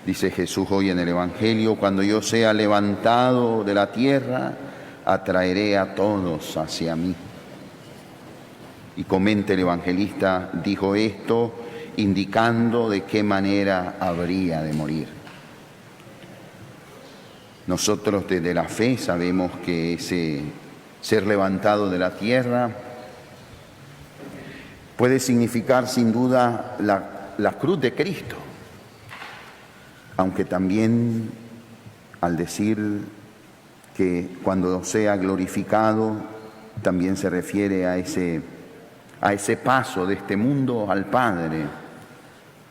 Dice Jesús hoy en el Evangelio: cuando yo sea levantado de la tierra, atraeré a todos hacia mí. Y comenta el evangelista, dijo esto indicando de qué manera habría de morir. Nosotros desde la fe sabemos que ese ser levantado de la tierra puede significar sin duda la cruz de Cristo, aunque también al decir que cuando sea glorificado también se refiere a ese paso de este mundo al Padre,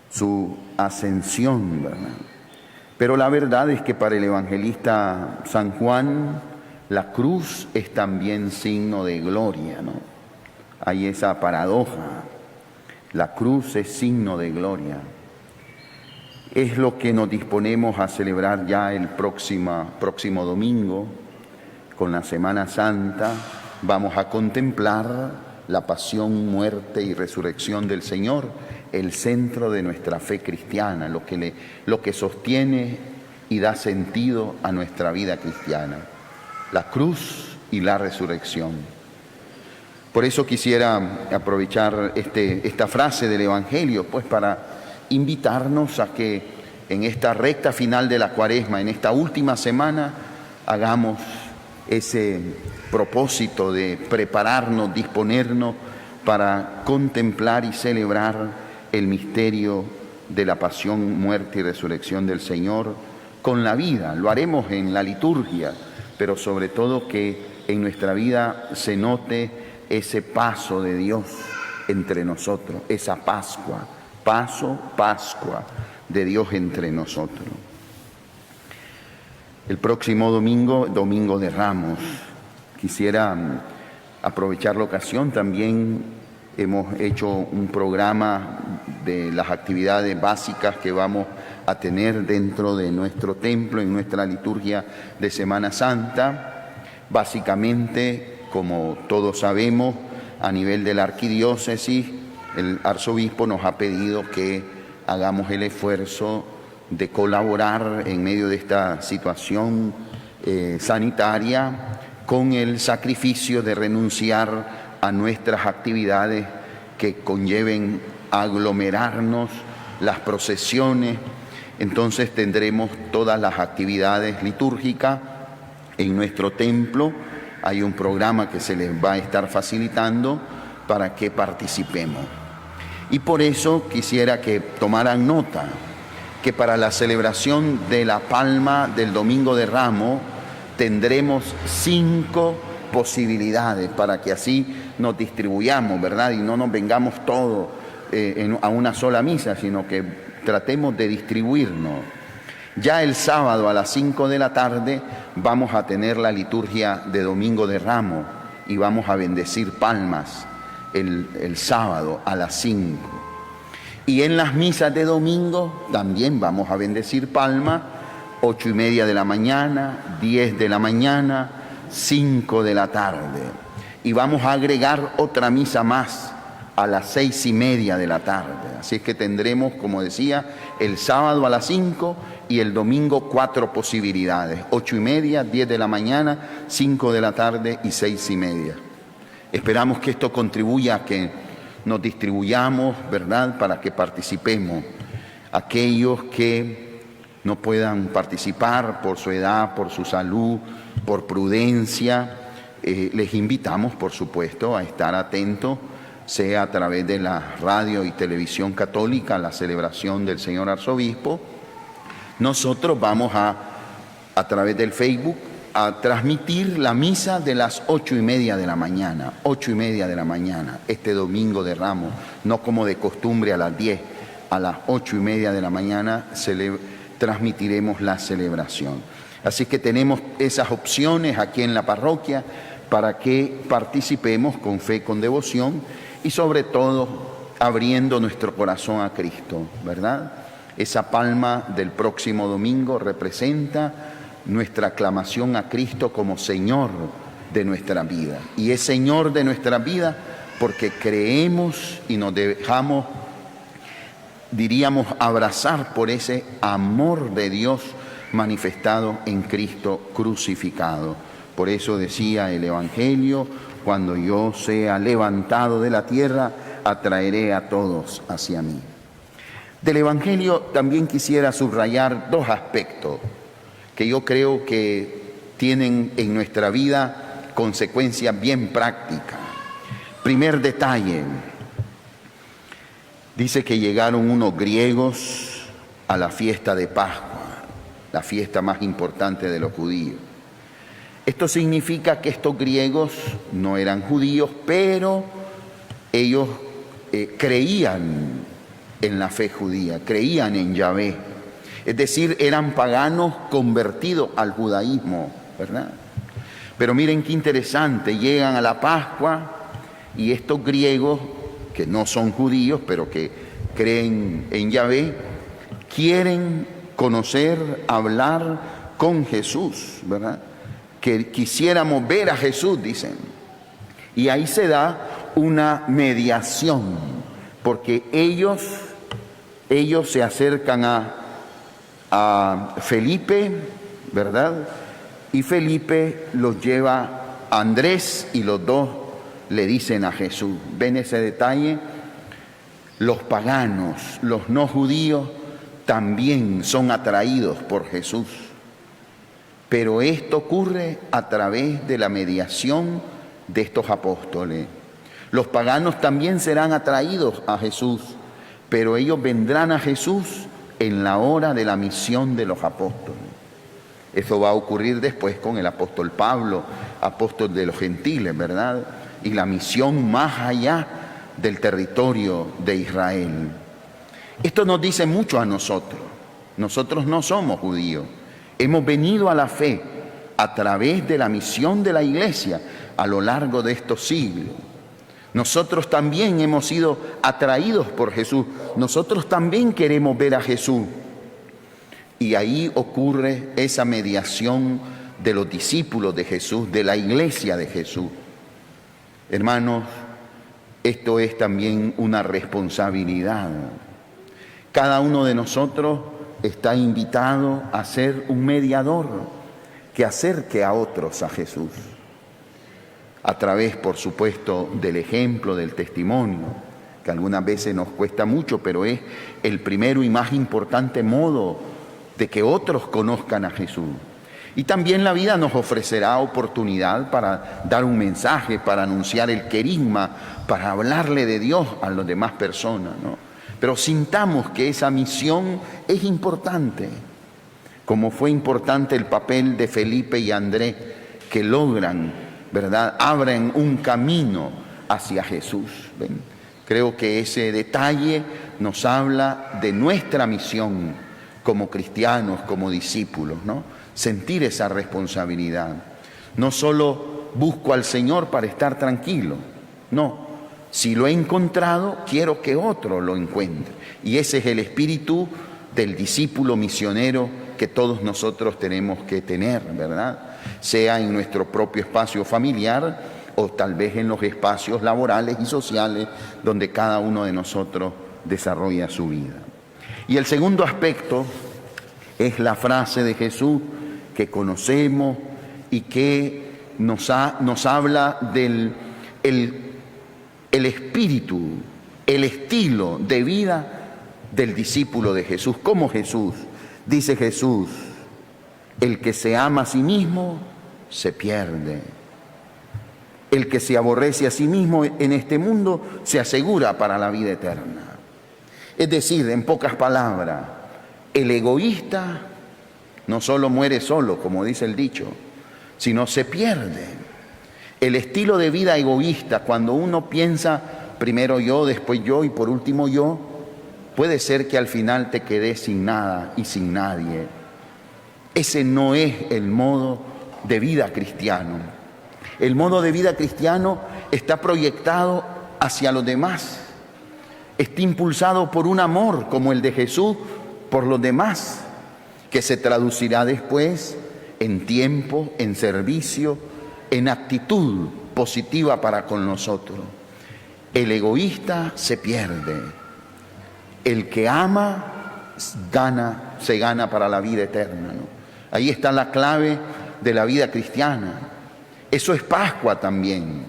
su ascensión, ¿verdad? Pero la verdad es que para el evangelista San Juan, la cruz es también signo de gloria, ¿no? Hay esa paradoja, la cruz es signo de gloria. Es lo que nos disponemos a celebrar ya el próximo domingo, con la Semana Santa. Vamos a contemplar la pasión, muerte y resurrección del Señor, el centro de nuestra fe cristiana, lo que sostiene y da sentido a nuestra vida cristiana, la cruz y la resurrección. Por eso quisiera aprovechar esta frase del Evangelio, pues para invitarnos a que en esta recta final de la Cuaresma, en esta última semana, hagamos ese propósito de prepararnos, disponernos para contemplar y celebrar el misterio de la pasión, muerte y resurrección del Señor con la vida. Lo haremos en la liturgia, pero sobre todo que en nuestra vida se note ese paso de Dios entre nosotros, esa Pascua, Pascua de Dios entre nosotros. El próximo domingo, Domingo de Ramos, quisiera aprovechar la ocasión. También hemos hecho un programa de las actividades básicas que vamos a tener dentro de nuestro templo, en nuestra liturgia de Semana Santa. Básicamente, como todos sabemos, a nivel de la arquidiócesis, el arzobispo nos ha pedido que hagamos el esfuerzo de colaborar en medio de esta situación sanitaria con el sacrificio de renunciar a nuestras actividades que conlleven aglomerarnos, las procesiones. Entonces tendremos todas las actividades litúrgicas en nuestro templo. Hay un programa que se les va a estar facilitando para que participemos. Y por eso quisiera que tomaran nota que para la celebración de la Palma del Domingo de Ramos tendremos 5 posibilidades para que así nos distribuyamos, ¿verdad? Y no nos vengamos todos a una sola misa, sino que tratemos de distribuirnos. Ya el sábado a las 5 de la tarde vamos a tener la liturgia de Domingo de Ramos y vamos a bendecir palmas el sábado a las 5. Y en las misas de domingo también vamos a bendecir palmas, 8:30 de la mañana, 10 de la mañana, 5 de la tarde. Y vamos a agregar otra misa más a las 6:30 de la tarde. Así es que tendremos, como decía, el sábado a las 5 y el domingo 4 posibilidades: 8:30, 10 de la mañana, 5 de la tarde y 6:30. Esperamos que esto contribuya a que nos distribuyamos, ¿verdad?, para que participemos. Aquellos que no puedan participar por su edad, por su salud, por prudencia, les invitamos, por supuesto, a estar atentos, sea a través de la radio y televisión católica, la celebración del señor arzobispo. Nosotros vamos a través del Facebook, a transmitir la misa de las 8:30 de la mañana, 8:30 de la mañana, este Domingo de Ramos, no como de costumbre a las 10, a las 8:30 de la mañana transmitiremos la celebración. Así que tenemos esas opciones aquí en la parroquia para que participemos con fe, con devoción y sobre todo abriendo nuestro corazón a Cristo, ¿verdad? Esa palma del próximo domingo representa nuestra aclamación a Cristo como Señor de nuestra vida. Y es Señor de nuestra vida porque creemos y nos dejamos diríamos, abrazar por ese amor de Dios manifestado en Cristo crucificado. Por eso decía el Evangelio: cuando yo sea levantado de la tierra, atraeré a todos hacia mí. Del Evangelio también quisiera subrayar dos aspectos que yo creo que tienen en nuestra vida consecuencias bien prácticas. Primer detalle, dice que llegaron unos griegos a la fiesta de Pascua, la fiesta más importante de los judíos. Esto significa que estos griegos no eran judíos, pero ellos creían en la fe judía, creían en Yahvé. Es decir, eran paganos convertidos al judaísmo, ¿verdad? Pero miren qué interesante, llegan a la Pascua y estos griegos, que no son judíos, pero que creen en Yahvé, quieren conocer, hablar con Jesús, ¿verdad? Que quisiéramos ver a Jesús, dicen. Y ahí se da una mediación, porque ellos se acercan a Felipe, ¿verdad? Y Felipe los lleva a Andrés y los dos le dicen a Jesús. ¿Ven ese detalle? Los paganos, los no judíos, también son atraídos por Jesús. Pero esto ocurre a través de la mediación de estos apóstoles. Los paganos también serán atraídos a Jesús, pero ellos vendrán a Jesús en la hora de la misión de los apóstoles. Eso va a ocurrir después con el apóstol Pablo, apóstol de los gentiles, ¿verdad? Y la misión más allá del territorio de Israel. Esto nos dice mucho a nosotros. Nosotros no somos judíos. Hemos venido a la fe a través de la misión de la iglesia a lo largo de estos siglos. Nosotros también hemos sido atraídos por Jesús. Nosotros también queremos ver a Jesús. Y ahí ocurre esa mediación de los discípulos de Jesús, de la iglesia de Jesús. Hermanos, esto es también una responsabilidad. Cada uno de nosotros está invitado a ser un mediador que acerque a otros a Jesús. A través, por supuesto, del ejemplo, del testimonio, que algunas veces nos cuesta mucho, pero es el primero y más importante modo de que otros conozcan a Jesús. Y también la vida nos ofrecerá oportunidad para dar un mensaje, para anunciar el querigma, para hablarle de Dios a las demás personas, ¿no? Pero sintamos que esa misión es importante, como fue importante el papel de Felipe y Andrés, que logran, ¿verdad?, abren un camino hacia Jesús. ¿Ven? Creo que ese detalle nos habla de nuestra misión como cristianos, como discípulos, ¿no? Sentir esa responsabilidad. No solo busco al Señor para estar tranquilo, no. Si lo he encontrado, quiero que otro lo encuentre. Y ese es el espíritu del discípulo misionero que todos nosotros tenemos que tener, ¿verdad? Sea en nuestro propio espacio familiar o tal vez en los espacios laborales y sociales donde cada uno de nosotros desarrolla su vida. Y el segundo aspecto es la frase de Jesús que conocemos y que nos habla del el espíritu, el estilo de vida del discípulo de Jesús. Como Jesús, dice Jesús, el que se ama a sí mismo se pierde. El que se aborrece a sí mismo en este mundo se asegura para la vida eterna. Es decir, en pocas palabras, el egoísta no solo muere solo, como dice el dicho, sino se pierde. El estilo de vida egoísta, cuando uno piensa primero yo, después yo y por último yo, puede ser que al final te quedes sin nada y sin nadie. Ese no es el modo de vida cristiano. El modo de vida cristiano está proyectado hacia los demás. Está impulsado por un amor como el de Jesús por los demás, que se traducirá después en tiempo, en servicio, en actitud positiva para con nosotros. El egoísta se pierde. El que ama se gana para la vida eterna, ¿no? Ahí está la clave de la vida cristiana. Eso es Pascua también.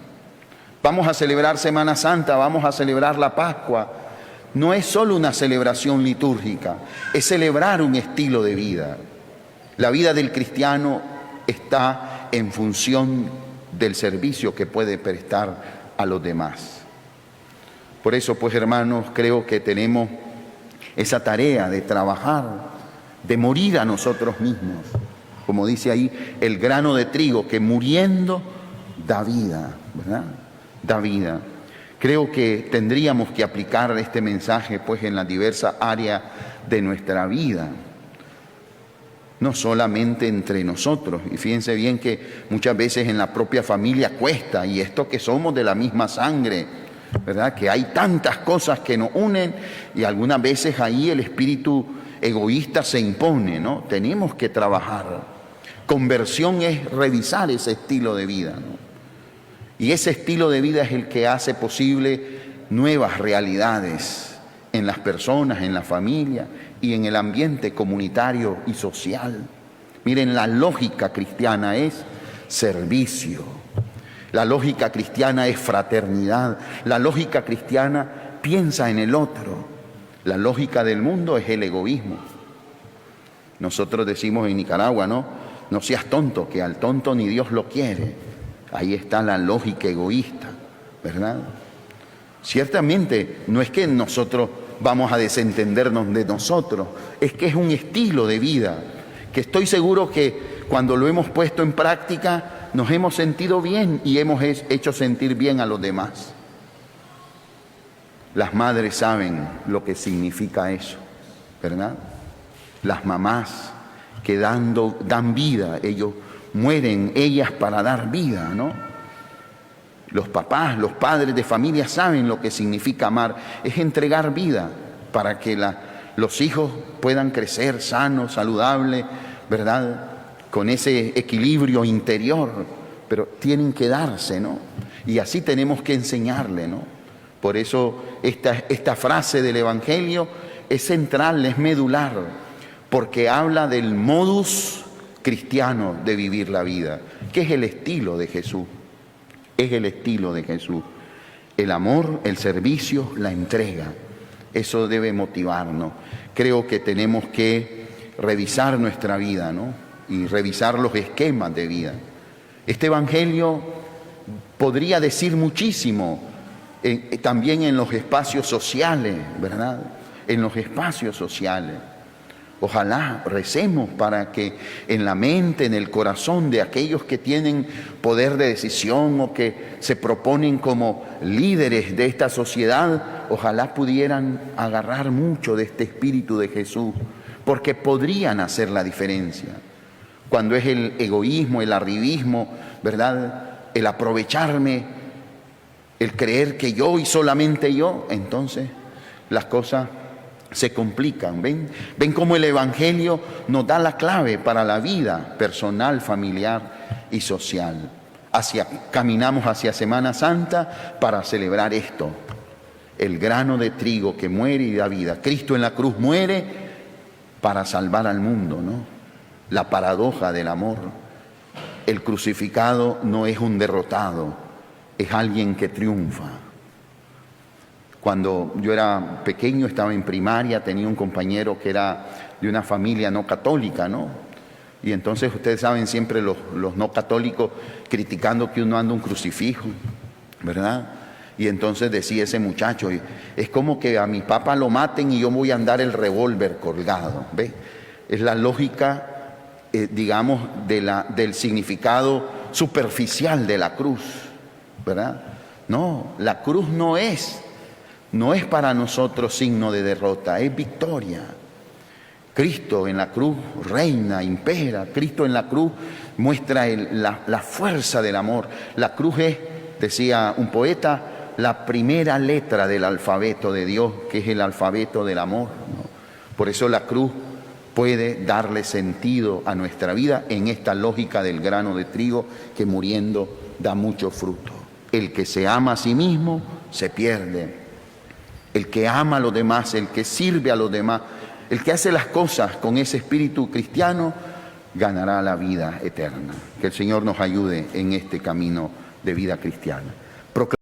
Vamos a celebrar Semana Santa, vamos a celebrar la Pascua. No es solo una celebración litúrgica, es celebrar un estilo de vida. La vida del cristiano está en función del servicio que puede prestar a los demás. Por eso, pues, hermanos, creo que tenemos esa tarea de trabajar, de morir a nosotros mismos. Como dice ahí, el grano de trigo que muriendo da vida, ¿verdad? Da vida. Creo que tendríamos que aplicar este mensaje, pues, en las diversas áreas de nuestra vida. No solamente entre nosotros. Y fíjense bien que muchas veces en la propia familia cuesta, y esto que somos de la misma sangre, ¿verdad? Que hay tantas cosas que nos unen y algunas veces ahí el espíritu egoísta se impone, ¿no? Tenemos que trabajar. Conversión es revisar ese estilo de vida, ¿no? Y ese estilo de vida es el que hace posible nuevas realidades en las personas, en la familia y en el ambiente comunitario y social. Miren, la lógica cristiana es servicio. La lógica cristiana es fraternidad. La lógica cristiana piensa en el otro. La lógica del mundo es el egoísmo. Nosotros decimos en Nicaragua, ¿no? No seas tonto, que al tonto ni Dios lo quiere. Ahí está la lógica egoísta, ¿verdad? Ciertamente no es que nosotros vamos a desentendernos de nosotros, es que es un estilo de vida que estoy seguro que cuando lo hemos puesto en práctica nos hemos sentido bien y hemos hecho sentir bien a los demás. Las madres saben lo que significa eso, ¿verdad? Las mamás que dan vida, ellos mueren ellas para dar vida, ¿no? Los papás, los padres de familia saben lo que significa amar, es entregar vida para que los hijos puedan crecer sanos, saludables, ¿verdad? Con ese equilibrio interior, pero tienen que darse, ¿no? Y así tenemos que enseñarle, ¿no? Por eso esta frase del Evangelio es central, es medular, porque habla del modus cristiano de vivir la vida, que es el estilo de Jesús. Es el estilo de Jesús. El amor, el servicio, la entrega. Eso debe motivarnos. Creo que tenemos que revisar nuestra vida, ¿no? Y revisar los esquemas de vida. Este Evangelio podría decir muchísimo también en los espacios sociales, ¿verdad? En los espacios sociales. Ojalá recemos para que en la mente, en el corazón de aquellos que tienen poder de decisión o que se proponen como líderes de esta sociedad, ojalá pudieran agarrar mucho de este espíritu de Jesús, porque podrían hacer la diferencia. Cuando es el egoísmo, el arribismo, ¿verdad? El aprovecharme, el creer que yo y solamente yo, entonces las cosas se complican. ¿Ven cómo el Evangelio nos da la clave para la vida personal, familiar y social? Caminamos hacia Semana Santa para celebrar esto, el grano de trigo que muere y da vida. Cristo en la cruz muere para salvar al mundo, ¿no? La paradoja del amor. El crucificado no es un derrotado, es alguien que triunfa. Cuando yo era pequeño, estaba en primaria, tenía un compañero que era de una familia no católica, ¿no? Y entonces ustedes saben siempre los no católicos criticando que uno anda un crucifijo, ¿verdad? Y entonces decía ese muchacho, es como que a mi papá lo maten y yo voy a andar el revólver colgado, ¿ve? Es la lógica, digamos, del significado superficial de la cruz, ¿verdad? No, la cruz no es para nosotros signo de derrota, es victoria. Cristo en la cruz reina, impera. Cristo en la cruz muestra la fuerza del amor. La cruz es, decía un poeta, la primera letra del alfabeto de Dios, que es el alfabeto del amor, ¿no? Por eso la cruz puede darle sentido a nuestra vida en esta lógica del grano de trigo que muriendo da mucho fruto. El que se ama a sí mismo se pierde. el que ama a los demás, el que sirve a los demás, el que hace las cosas con ese espíritu cristiano, ganará la vida eterna. Que el Señor nos ayude en este camino de vida cristiana.